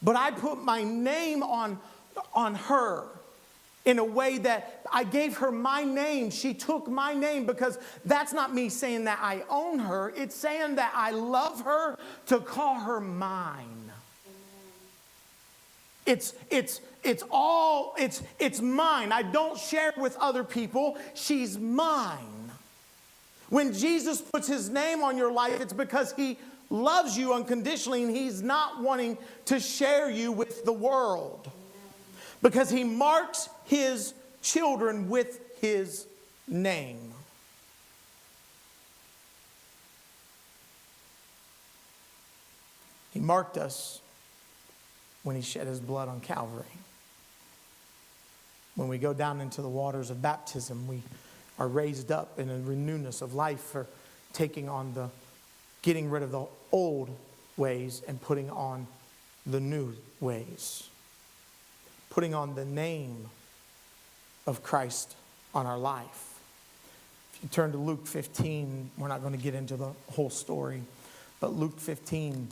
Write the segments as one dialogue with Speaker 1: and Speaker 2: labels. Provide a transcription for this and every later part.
Speaker 1: But I put my name on her in a way that I gave her my name. She took my name because that's not me saying that I own her. It's saying that I love her to call her mine. It's mine. I don't share it with other people. She's mine. When Jesus puts his name on your life, it's because he loves you unconditionally and he's not wanting to share you with the world. Because he marks his children with his name. He marked us when he shed his blood on Calvary. When we go down into the waters of baptism, we are raised up in a newness of life for getting rid of the old ways and putting on the new ways. Putting on the name of Christ on our life. If you turn to Luke 15, we're not going to get into the whole story, but Luke 15,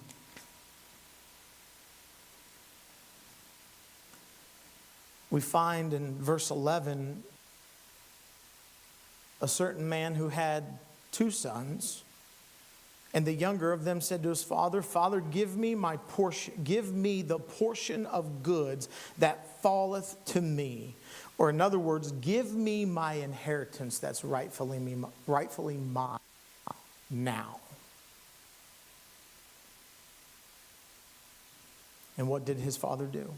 Speaker 1: we find in verse 11 a certain man who had 2 sons. And the younger of them said to his father, Father, give me my portion, give me the portion of goods that falleth to me. Or in other words, give me my inheritance that's rightfully mine now. And what did his father do?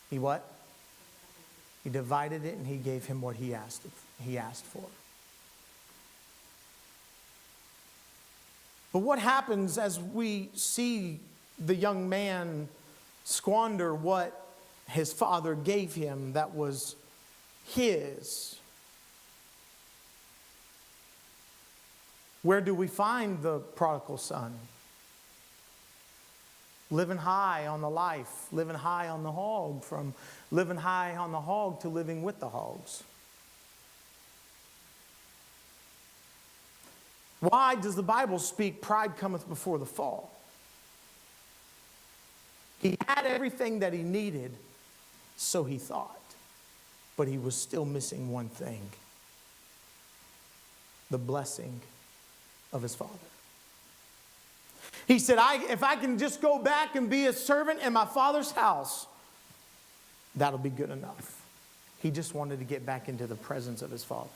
Speaker 1: He what? He divided it and he gave him what he asked for. But what happens as we see the young man squander what his father gave him that was his? Where do we find the prodigal son? Living high on the life, living high on the hog, from living high on the hog to living with the hogs. Why does the Bible speak pride cometh before the fall? He had everything that he needed, so he thought. But he was still missing one thing. The blessing of his father. He said, if I can just go back and be a servant in my father's house, that'll be good enough. He just wanted to get back into the presence of his father.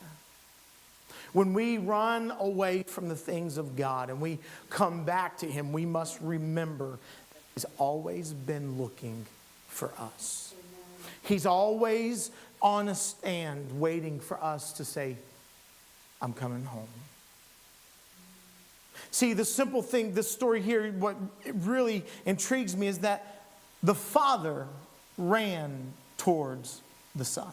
Speaker 1: When we run away from the things of God and we come back to him, we must remember that he's always been looking for us. He's always on a stand waiting for us to say, I'm coming home. See, the simple thing, this story here, what really intrigues me is that the father ran towards the son.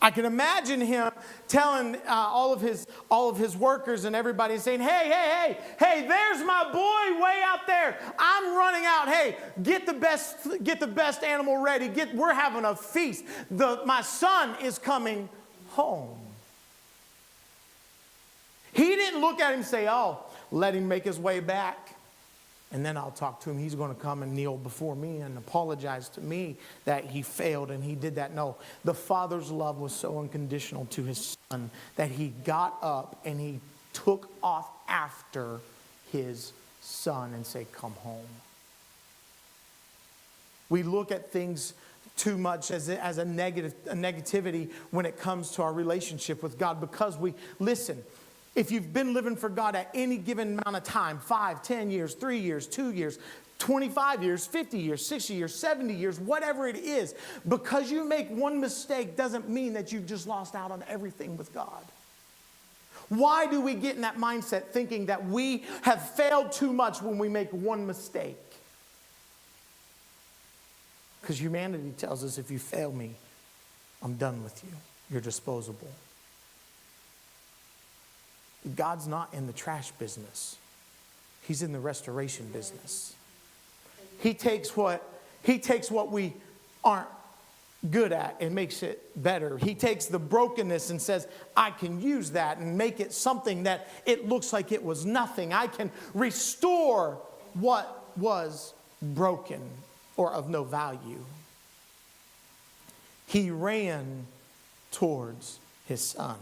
Speaker 1: I can imagine him telling all of his workers and everybody saying, hey, there's my boy way out there. I'm running out. Hey, get the best animal ready. We're having a feast. My son is coming home. He didn't look at him and say, let him make his way back. And then I'll talk to him. He's going to come and kneel before me and apologize to me that he failed and he did that. No, the father's love was so unconditional to his son that he got up and he took off after his son and said, come home. We look at things too much as a negativity when it comes to our relationship with God because listen, if you've been living for God at any given amount of time, 5, 10 years, 3 years, 2 years, 25 years, 50 years, 60 years, 70 years, whatever it is, because you make one mistake doesn't mean that you've just lost out on everything with God. Why do we get in that mindset thinking that we have failed too much when we make one mistake? Because humanity tells us if you fail me, I'm done with you. You're disposable. God's not in the trash business. He's in the restoration business. He takes what we aren't good at and makes it better. He takes the brokenness and says, I can use that and make it something that it looks like it was nothing. I can restore what was broken or of no value, he ran towards his son.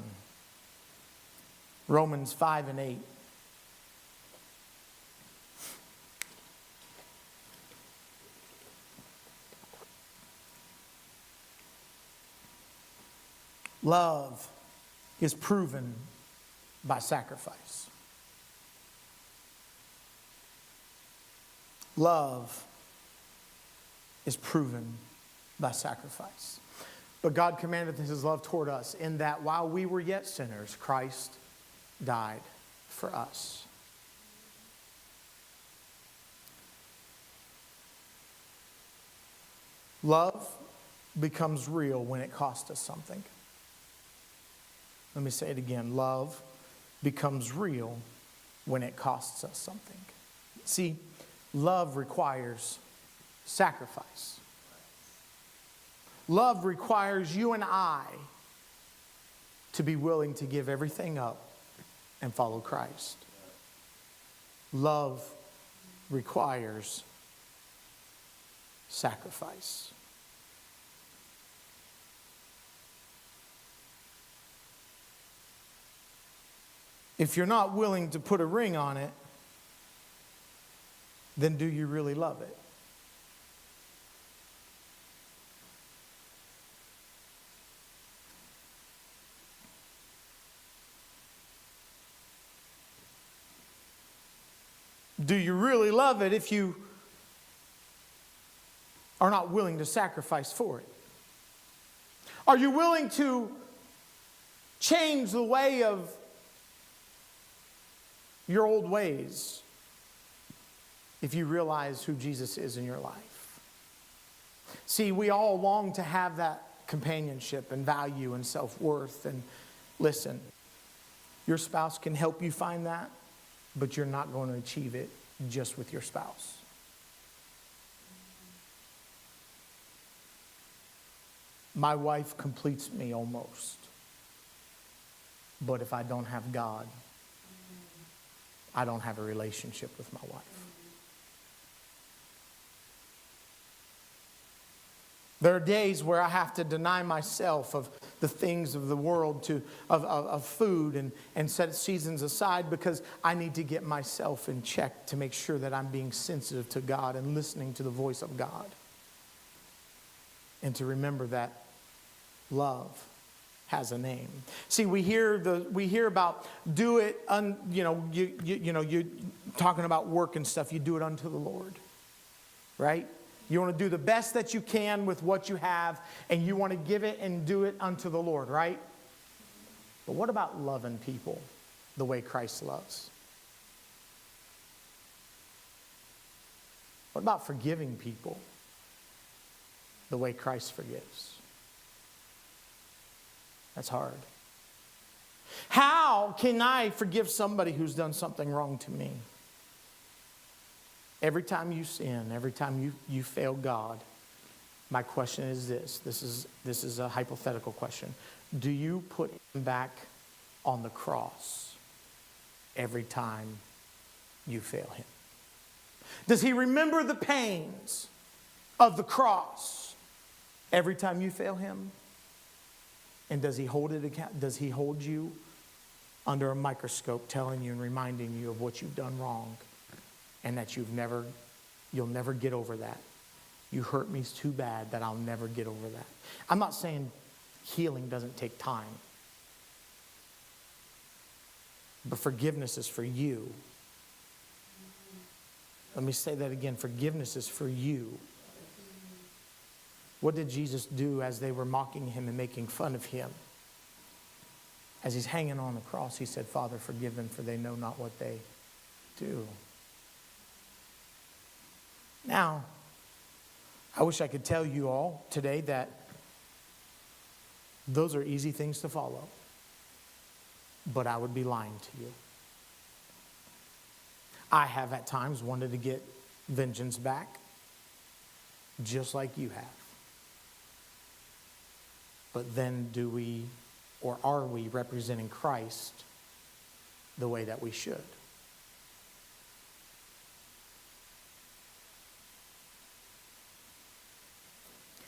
Speaker 1: Romans 5:8. Love is proven by sacrifice. Love is proven by sacrifice. But God commanded his love toward us in that while we were yet sinners, Christ died for us. Love becomes real when it costs us something. Let me say it again. Love becomes real when it costs us something. See, love requires sacrifice. Love requires you and I to be willing to give everything up and follow Christ. Love requires sacrifice. If you're not willing to put a ring on it, then do you really love it? Do you really love it if you are not willing to sacrifice for it? Are you willing to change the way of your old ways if you realize who Jesus is in your life? See, we all long to have that companionship and value and self-worth. And listen, your spouse can help you find that, but you're not going to achieve it just with your spouse. My wife completes me almost. But if I don't have God, I don't have a relationship with my wife. There are days where I have to deny myself of the things of the world, of food, and set seasons aside because I need to get myself in check to make sure that I'm being sensitive to God and listening to the voice of God. And to remember that love has a name. See, we hear about do it, you talking about work and stuff. You do it unto the Lord, right? You want to do the best that you can with what you have, and you want to give it and do it unto the Lord, right? But what about loving people the way Christ loves? What about forgiving people the way Christ forgives? That's hard. How can I forgive somebody who's done something wrong to me? Every time you sin, every time you fail God, my question is this. This is a hypothetical question. Do you put him back on the cross every time you fail him? Does he remember the pains of the cross every time you fail him? And does he hold you under a microscope, telling you and reminding you of what you've done wrong, and that you'll never get over that? You hurt me too bad that I'll never get over that. I'm not saying healing doesn't take time, but forgiveness is for you. Let me say that again. Forgiveness is for you. What did Jesus do as they were mocking him and making fun of him? As he's hanging on the cross, he said, Father, forgive them, for they know not what they do. Now, I wish I could tell you all today that those are easy things to follow, but I would be lying to you. I have at times wanted to get vengeance back, just like you have. But then do we, or are we representing Christ the way that we should?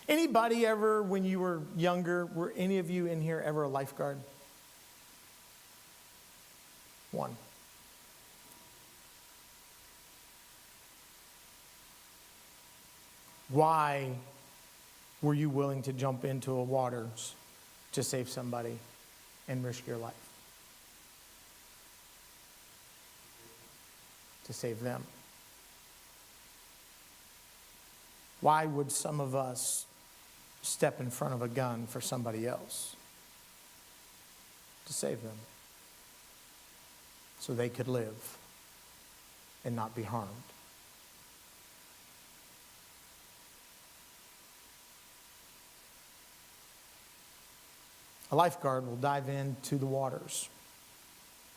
Speaker 1: Anybody ever, when you were younger, were any of you in here ever a lifeguard? One. Why were you willing to jump into a waters to save somebody and risk your life? To save them. Why would some of us step in front of a gun for somebody else? To save them. So they could live and not be harmed. A lifeguard will dive into the waters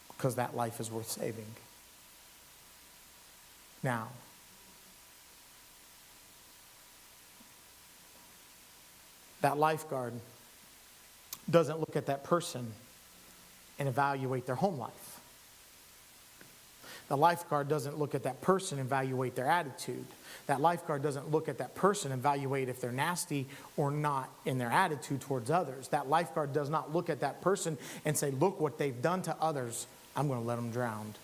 Speaker 1: because that life is worth saving. Now, that lifeguard doesn't look at that person and evaluate their home life. The lifeguard doesn't look at that person and evaluate their attitude. That lifeguard doesn't look at that person and evaluate if they're nasty or not in their attitude towards others. That lifeguard does not look at that person and say, look what they've done to others. I'm going to let them drown.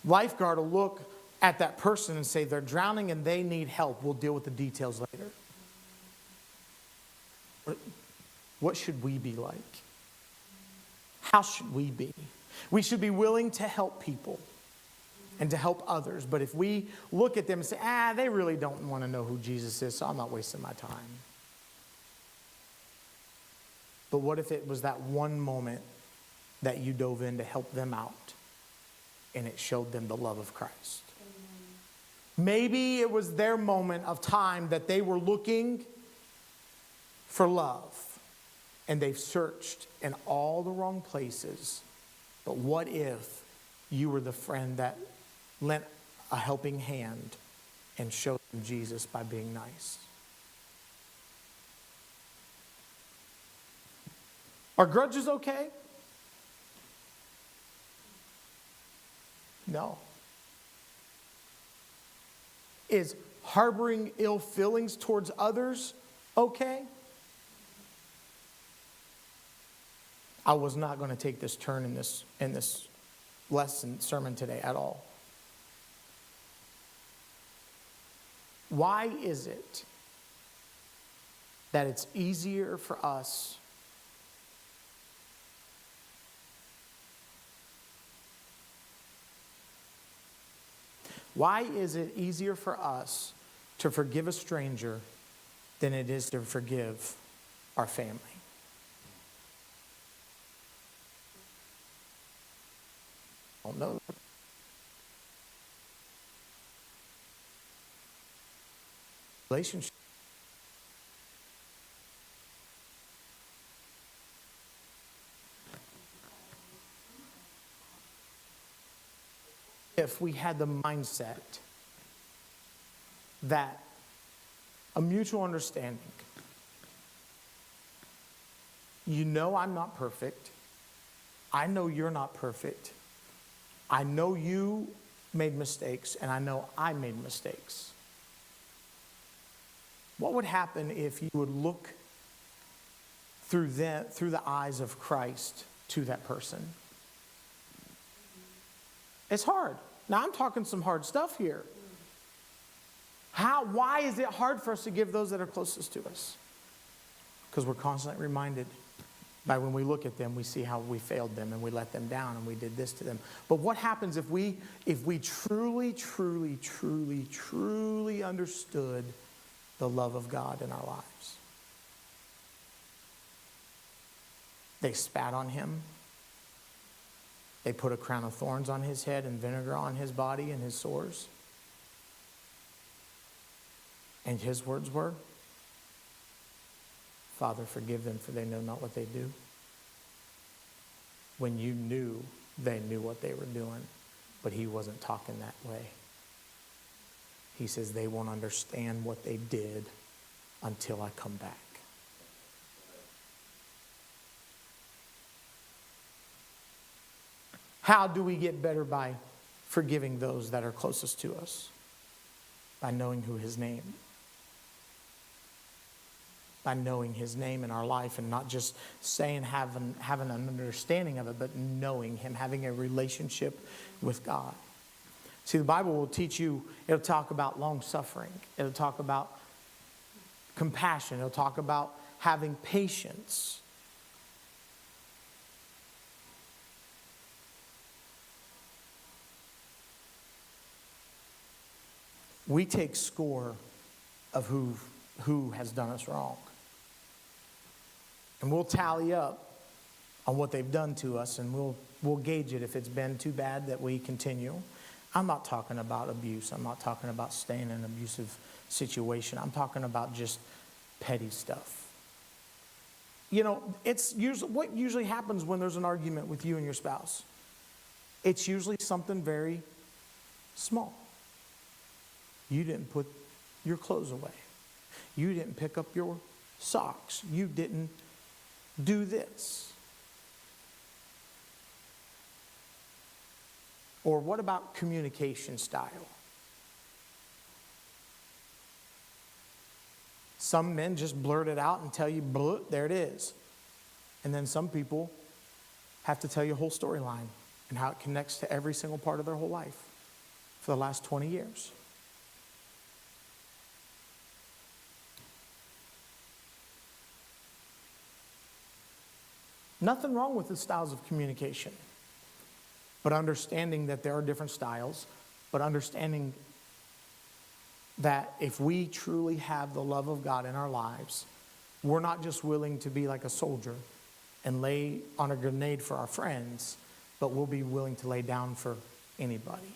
Speaker 1: Lifeguard will look at that person and say, they're drowning and they need help. We'll deal with the details later. What should we be like? How should we be? We should be willing to help people and to help others. But if we look at them and say, they really don't want to know who Jesus is, so I'm not wasting my time. But what if it was that one moment that you dove in to help them out and it showed them the love of Christ? Maybe it was their moment of time that they were looking for love. And they've searched in all the wrong places. But what if you were the friend that lent a helping hand and showed them Jesus by being nice? Are grudges okay? No. Is harboring ill feelings towards others okay? I was not going to take this turn in this sermon today at all. Why is it that it's easier for us to forgive a stranger than it is to forgive our family? I don't know. Relationship. If we had the mindset that a mutual understanding, you know I'm not perfect. I know you're not perfect. I know you made mistakes, and I know I made mistakes. What would happen if you would look through the eyes of Christ to that person? It's hard. Now, I'm talking some hard stuff here. Why is it hard for us to give those that are closest to us? Because we're constantly reminded by when we look at them, we see how we failed them and we let them down and we did this to them. But what happens if we truly, truly, truly, truly understood the love of God in our lives? They spat on him. They put a crown of thorns on his head and vinegar on his body and his sores. And his words were, Father, forgive them, for they know not what they do. When you knew they knew what they were doing, but he wasn't talking that way. He says they won't understand what they did until I come back. How do we get better? By forgiving those that are closest to us. By knowing His name in our life, and not just saying, having an understanding of it, but knowing Him, having a relationship with God. See, the Bible will teach you, it'll talk about long suffering. It'll talk about compassion. It'll talk about having patience. We take score of who has done us wrong. And we'll tally up on what they've done to us, and we'll gauge it if it's been too bad that we continue. I'm not talking about abuse. I'm not talking about staying in an abusive situation. I'm talking about just petty stuff. You know, it's usually what usually happens when there's an argument with you and your spouse. It's usually something very small. You didn't put your clothes away. You didn't pick up your socks. You didn't do this. Or what about communication style? Some men just blurt it out and tell you, there it is. And then some people have to tell you a whole storyline and how it connects to every single part of their whole life for the last 20 years. Nothing wrong with the styles of communication, but understanding that there are different styles, but understanding that if we truly have the love of God in our lives, we're not just willing to be like a soldier and lay on a grenade for our friends, but we'll be willing to lay down for anybody.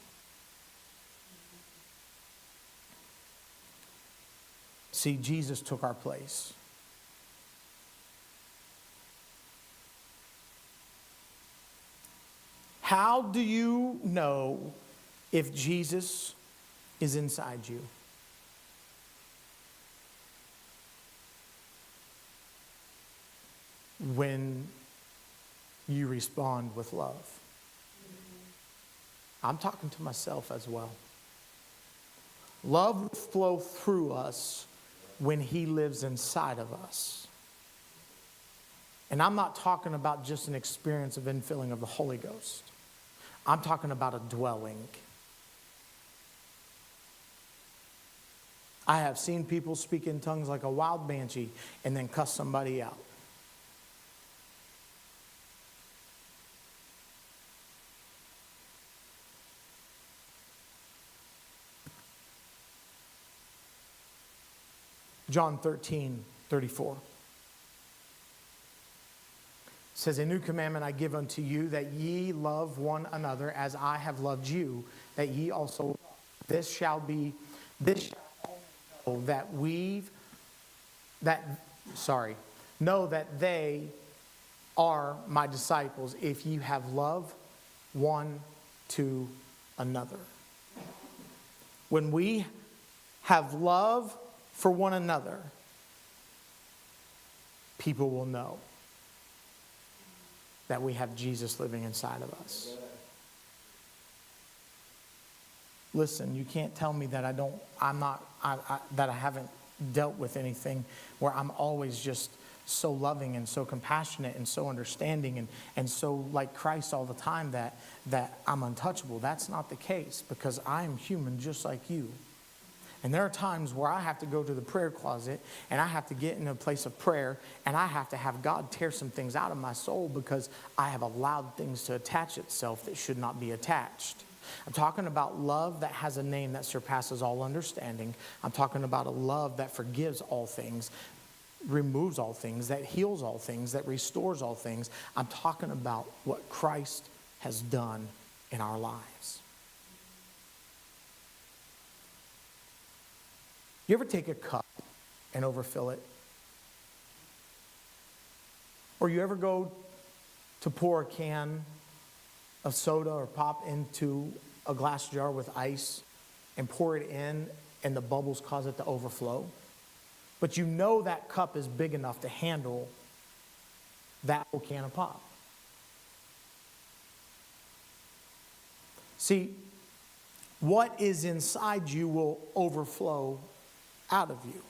Speaker 1: See, Jesus took our place. How do you know if Jesus is inside you? When you respond with love. I'm talking to myself as well. Love will flow through us when He lives inside of us. And I'm not talking about just an experience of infilling of the Holy Ghost. I'm talking about a dwelling. I have seen people speak in tongues like a wild banshee and then cuss somebody out. John 13:34. Says, a new commandment I give unto you, that ye love one another as I have loved you, that ye also love. This shall know that know that they are my disciples, if you have love one to another. When we have love for one another, people will know that we have Jesus living inside of us. Listen, you can't tell me that that I haven't dealt with anything where I'm always just so loving and so compassionate and so understanding and so like Christ all the time that I'm untouchable. That's not the case, because I am human just like you. And there are times where I have to go to the prayer closet and I have to get in a place of prayer and I have to have God tear some things out of my soul because I have allowed things to attach itself that should not be attached. I'm talking about love that has a name that surpasses all understanding. I'm talking about a love that forgives all things, removes all things, that heals all things, that restores all things. I'm talking about what Christ has done in our lives. You ever take a cup and overfill it? Or you ever go to pour a can of soda or pop into a glass jar with ice and pour it in and the bubbles cause it to overflow? But you know that cup is big enough to handle that whole can of pop. See, what is inside you will overflow out of you.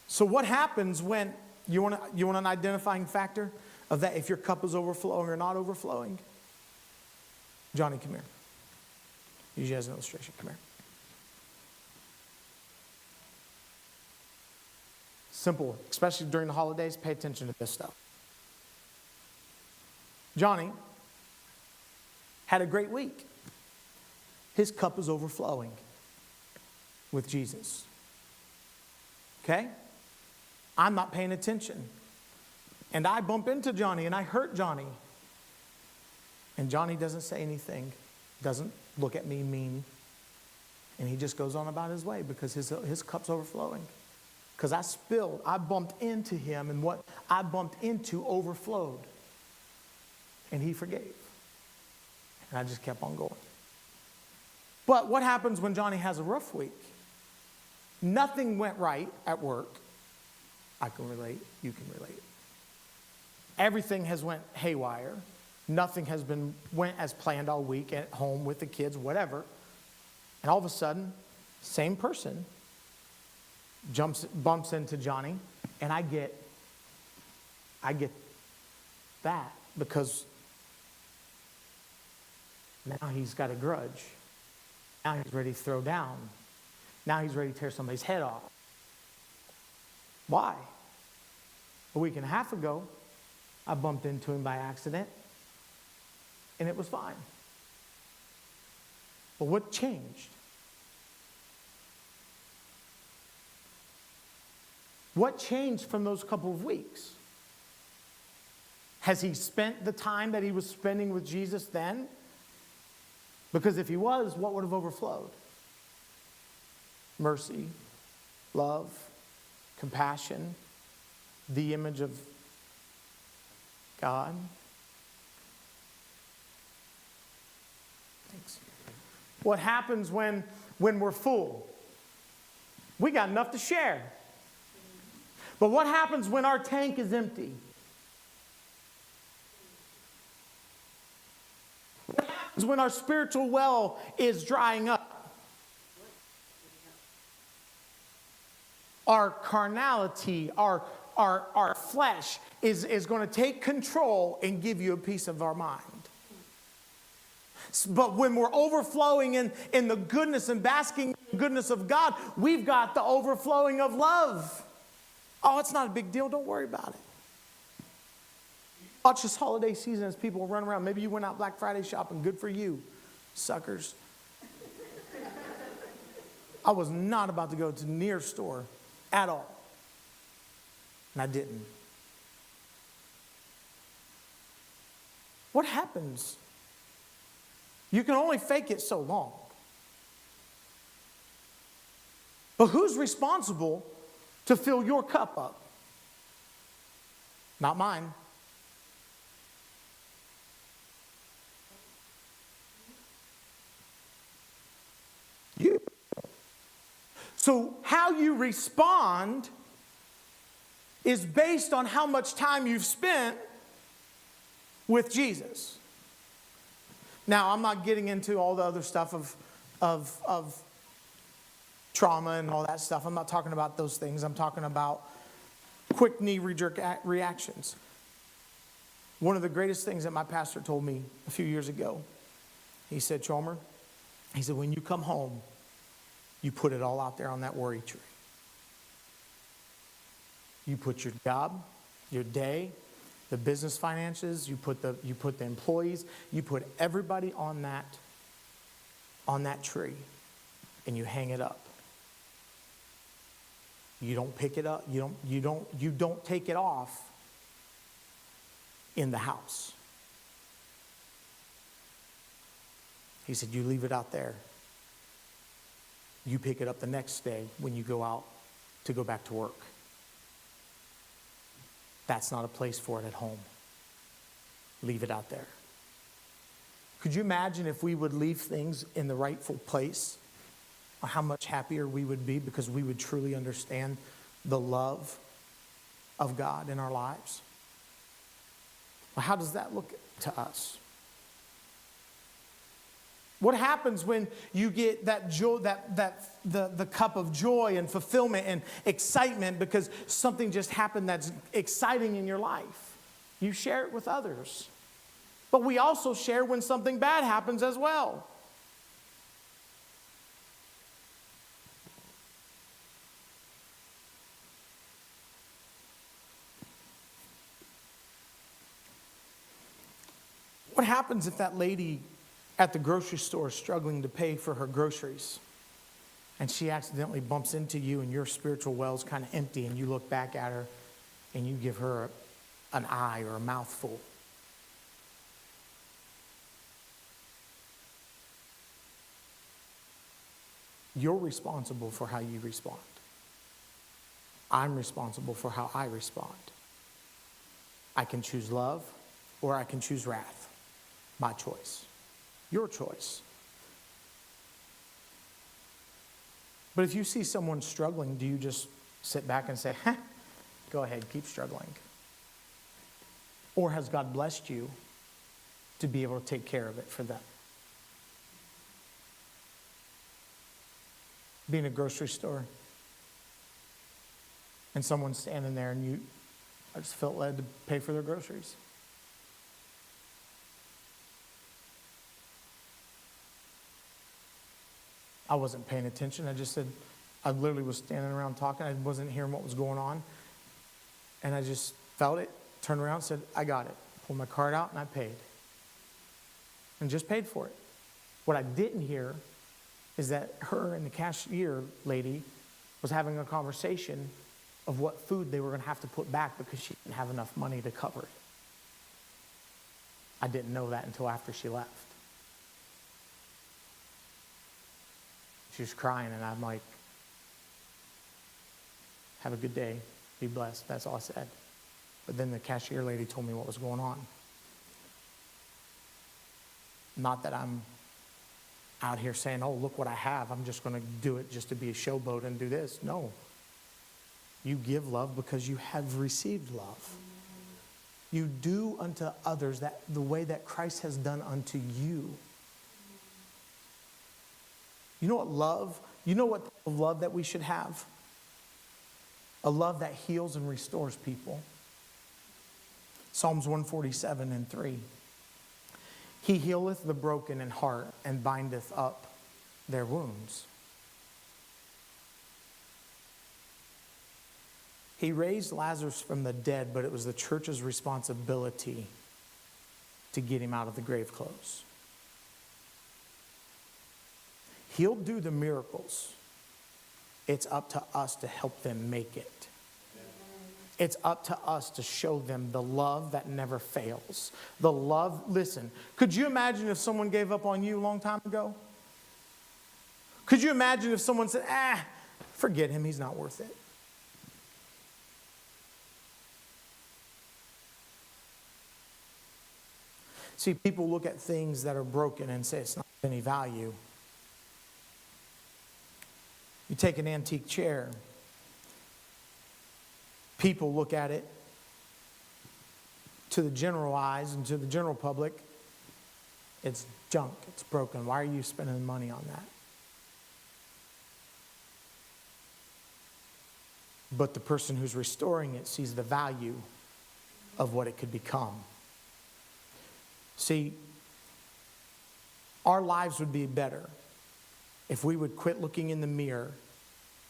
Speaker 1: So what happens when, you want an identifying factor of that, if your cup is overflowing or not overflowing? Johnny, come here. Use you as an illustration. Come here. Simple, especially during the holidays, pay attention to this stuff. Johnny had a great week. His cup is overflowing with Jesus. Okay? I'm not paying attention. And I bump into Johnny and I hurt Johnny. And Johnny doesn't say anything, doesn't look at me mean. And he just goes on about his way because his cup's overflowing. Because I bumped into him, and what I bumped into overflowed. And he forgave. And I just kept on going. But what happens when Johnny has a rough week? Nothing went right at work. I can relate. You can relate. Everything has went haywire. Nothing has went as planned all week at home with the kids, whatever. And all of a sudden, same person bumps into Johnny, and I get that because now he's got a grudge. Now he's ready to throw down. Now he's ready to tear somebody's head off. Why? A week and a half ago, I bumped into him by accident, and it was fine. But what changed? What changed from those couple of weeks? Has he spent the time that he was spending with Jesus then? Because if he was, what would have overflowed? Mercy, love, compassion, the image of God. Thanks. What happens when we're full? We got enough to share. But what happens when our tank is empty? What happens when our spiritual well is drying up? Our carnality, our flesh is going to take control and give you a piece of our mind. But when we're overflowing in the goodness and basking in the goodness of God, we've got the overflowing of love. Oh, it's not a big deal. Don't worry about it. Watch this holiday season as people run around. Maybe you went out Black Friday shopping. Good for you, suckers. I was not about to go to the near store at all. And I didn't. What happens? You can only fake it so long. But who's responsible to fill your cup up? Not mine. You. So how you respond is based on how much time you've spent with Jesus. Now, I'm not getting into all the other stuff of trauma and all that stuff. I'm not talking about those things. I'm talking about quick knee-jerk reactions. One of the greatest things that my pastor told me a few years ago, he said, Chalmer, he said, when you come home, you put it all out there on that worry tree. You put your job, your day, the business finances, you put the employees, you put everybody on that tree, and you hang it up. You don't pick it up. You don't take it off in the house. He said, you leave it out there. You pick it up the next day when you go out to go back to work. That's not a place for it at home. Leave it out there. Could you imagine if we would leave things in the rightful place? How much happier we would be because we would truly understand the love of God in our lives. Well, how does that look to us? What happens when you get that joy, the cup of joy and fulfillment and excitement because something just happened that's exciting in your life? You share it with others. But we also share when something bad happens as well. What happens if that lady at the grocery store is struggling to pay for her groceries and she accidentally bumps into you and your spiritual well's kind of empty and you look back at her and you give her an eye or a mouthful? You're responsible for how you respond. I'm responsible for how I respond. I can choose love or I can choose wrath. My choice. Your choice. But if you see someone struggling, do you just sit back and say, go ahead, keep struggling? Or has God blessed you to be able to take care of it for them? Be in a grocery store and someone's standing there and I just felt led to pay for their groceries. I wasn't paying attention. I literally was standing around talking. I wasn't hearing what was going on. And I just felt it, turned around, said, I got it. Pulled my card out and I paid. And just paid for it. What I didn't hear is that her and the cashier lady was having a conversation of what food they were going to have to put back because she didn't have enough money to cover it. I didn't know that until after she left. She was crying, and I'm like, have a good day. Be blessed. That's all I said. But then the cashier lady told me what was going on. Not that I'm out here saying, oh, look what I have. I'm just going to do it just to be a showboat and do this. No. You give love because you have received love. You do unto others the way that Christ has done unto you. You know what love that we should have? A love that heals and restores people. Psalms 147:3. He healeth the broken in heart and bindeth up their wounds. He raised Lazarus from the dead, but it was the church's responsibility to get him out of the grave clothes. He'll do the miracles. It's up to us to help them make it. It's up to us to show them the love that never fails. The love, listen, could you imagine if someone gave up on you a long time ago? Could you imagine if someone said, forget him, he's not worth it? See, people look at things that are broken and say it's not of any value. You take an antique chair. People look at it, to the general eyes and to the general public, it's junk, it's broken. Why are you spending money on that? But the person who's restoring it sees the value of what it could become. See, our lives would be better if we would quit looking in the mirror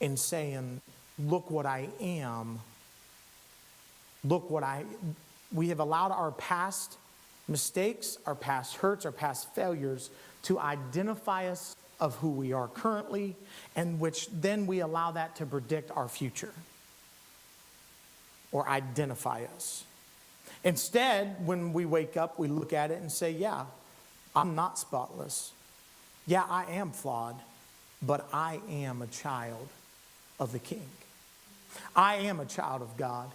Speaker 1: and saying, look what I am. We have allowed our past mistakes, our past hurts, our past failures to identify us of who we are currently, and which then we allow that to predict our future or identify us. Instead, when we wake up, we look at it and say, yeah, I'm not spotless. Yeah, I am flawed, but I am a child of the King. I am a child of God.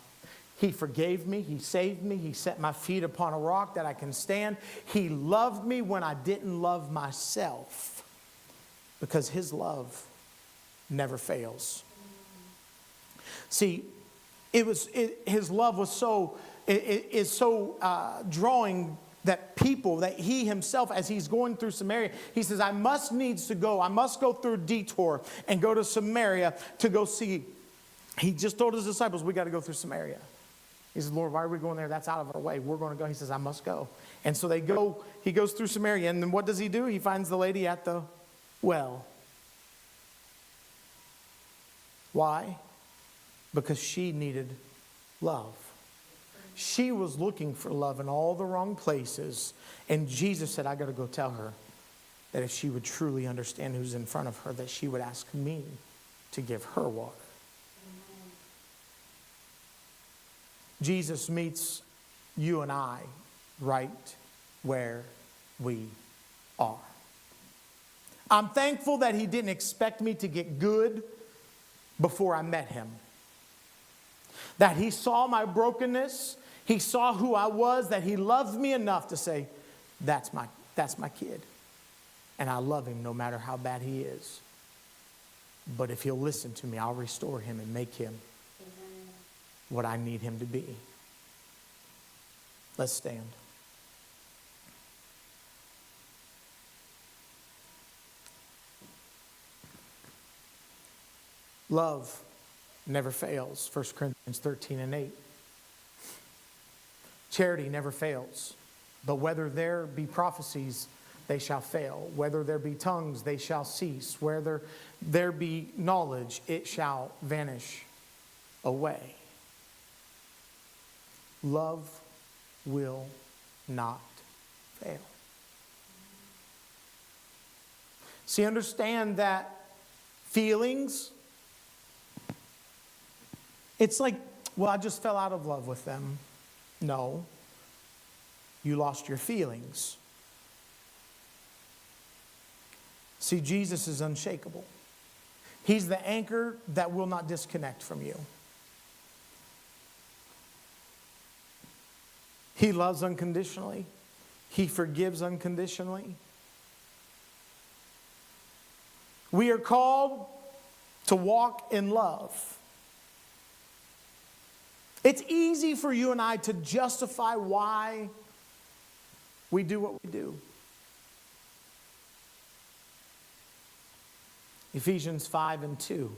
Speaker 1: He forgave me. He saved me. He set my feet upon a rock that I can stand. He loved me when I didn't love myself, because his love never fails. See, his love was so is so drawing that people, that he himself, as he's going through Samaria, he says, I must needs to go. I must go through a detour and go to Samaria to go see. He just told his disciples, we got to go through Samaria. He says, Lord, why are we going there? That's out of our way. We're going to go. He says, I must go. And so they go. He goes through Samaria. And then what does he do? He finds the lady at the well. Why? Because she needed love. She was looking for love in all the wrong places. And Jesus said, I got to go tell her that if she would truly understand who's in front of her, that she would ask me to give her water. Jesus meets you and I right where we are. I'm thankful that he didn't expect me to get good before I met him. That he saw my brokenness, he saw who I was, that he loved me enough to say, that's my kid. And I love him no matter how bad he is. But if he'll listen to me, I'll restore him and make him what I need him to be. Let's stand. Love never fails. 1 Corinthians 13:8. Charity never fails. But whether there be prophecies, they shall fail. Whether there be tongues, they shall cease. Whether there be knowledge, it shall vanish away. Love will not fail. See, understand that feelings, it's like, well, I just fell out of love with them. No. You lost your feelings. See, Jesus is unshakable. He's the anchor that will not disconnect from you. He loves unconditionally. He forgives unconditionally. We are called to walk in love. It's easy for you and I to justify why we do what we do. Ephesians 5:2.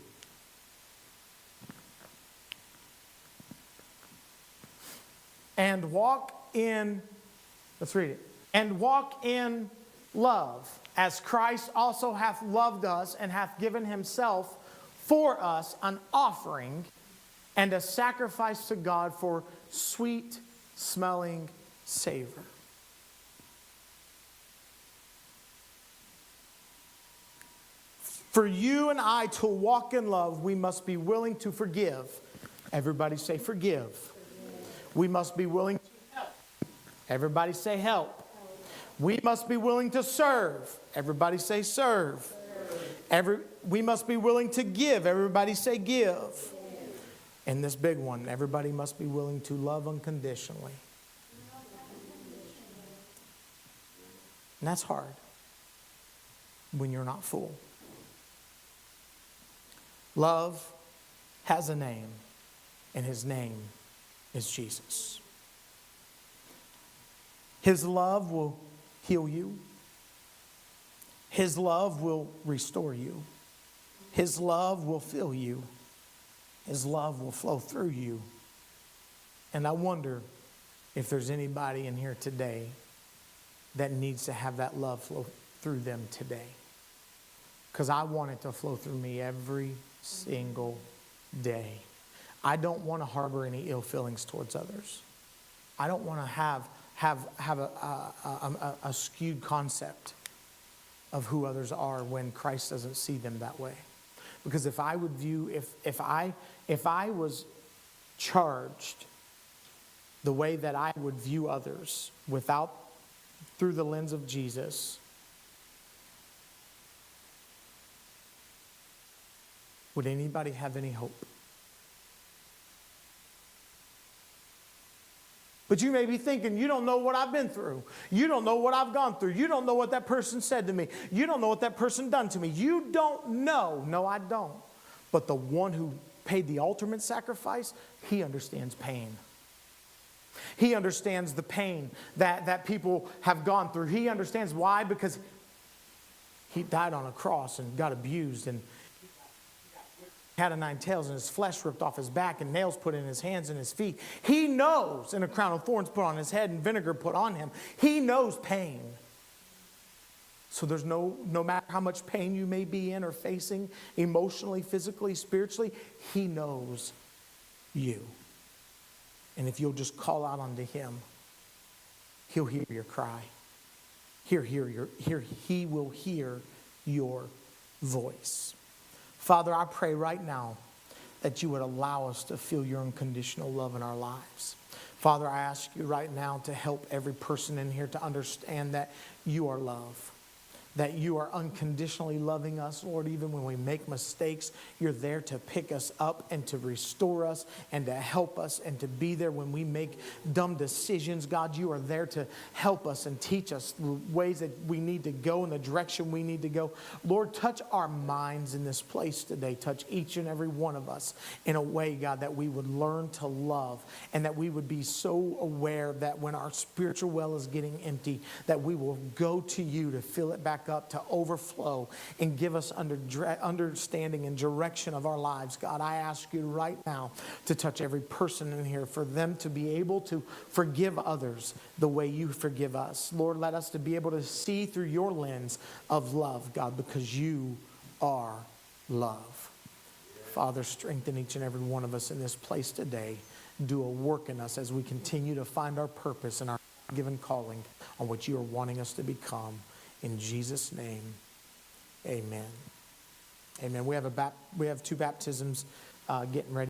Speaker 1: And walk in, let's read it. And walk in love, as Christ also hath loved us and hath given himself for us an offering and a sacrifice to God for sweet smelling savor. For you and I to walk in love, we must be willing to forgive. Everybody say forgive. We must be willing to help. Everybody say help. We must be willing to serve. Everybody say serve. We must be willing to give. Everybody say give. And this big one, everybody must be willing to love unconditionally. And that's hard when you're not full. Love has a name, and his name is Jesus. His love will heal you. His love will restore you. His love will fill you. His love will flow through you. And I wonder if there's anybody in here today that needs to have that love flow through them today. Because I want it to flow through me every single day. I don't want to harbor any ill feelings towards others. I don't want to have a skewed concept of who others are when Christ doesn't see them that way. Because if I would view, if I was charged the way that I would view others through the lens of Jesus, would anybody have any hope? But you may be thinking, you don't know what I've been through. You don't know what I've gone through. You don't know what that person said to me. You don't know what that person done to me. You don't know. No, I don't. But the one who paid the ultimate sacrifice, he understands pain. He understands the pain that people have gone through. He understands why, because he died on a cross and got abused and had 9 tails and his flesh ripped off his back and nails put in his hands and his feet. He knows, and a crown of thorns put on his head and vinegar put on him. He knows pain. So there's no matter how much pain you may be in or facing, emotionally, physically, spiritually, he knows you. And if you'll just call out unto him, he'll hear your cry. He will hear your voice. Father, I pray right now that you would allow us to feel your unconditional love in our lives. Father, I ask you right now to help every person in here to understand that you are love. That you are unconditionally loving us, Lord. Even when we make mistakes, you're there to pick us up and to restore us and to help us and to be there when we make dumb decisions. God, you are there to help us and teach us the ways that we need to go and the direction we need to go. Lord, touch our minds in this place today. Touch each and every one of us in a way, God, that we would learn to love and that we would be so aware that when our spiritual well is getting empty, that we will go to you to fill it back up, to overflow and give us understanding and direction of our lives. God, I ask you right now to touch every person in here, for them to be able to forgive others the way you forgive us. Lord, let us to be able to see through your lens of love, God, because you are love. Father, strengthen each and every one of us in this place today. Do a work in us as we continue to find our purpose and our given calling on what you are wanting us to become. In Jesus' name, amen. Amen. We have 2 baptisms getting ready.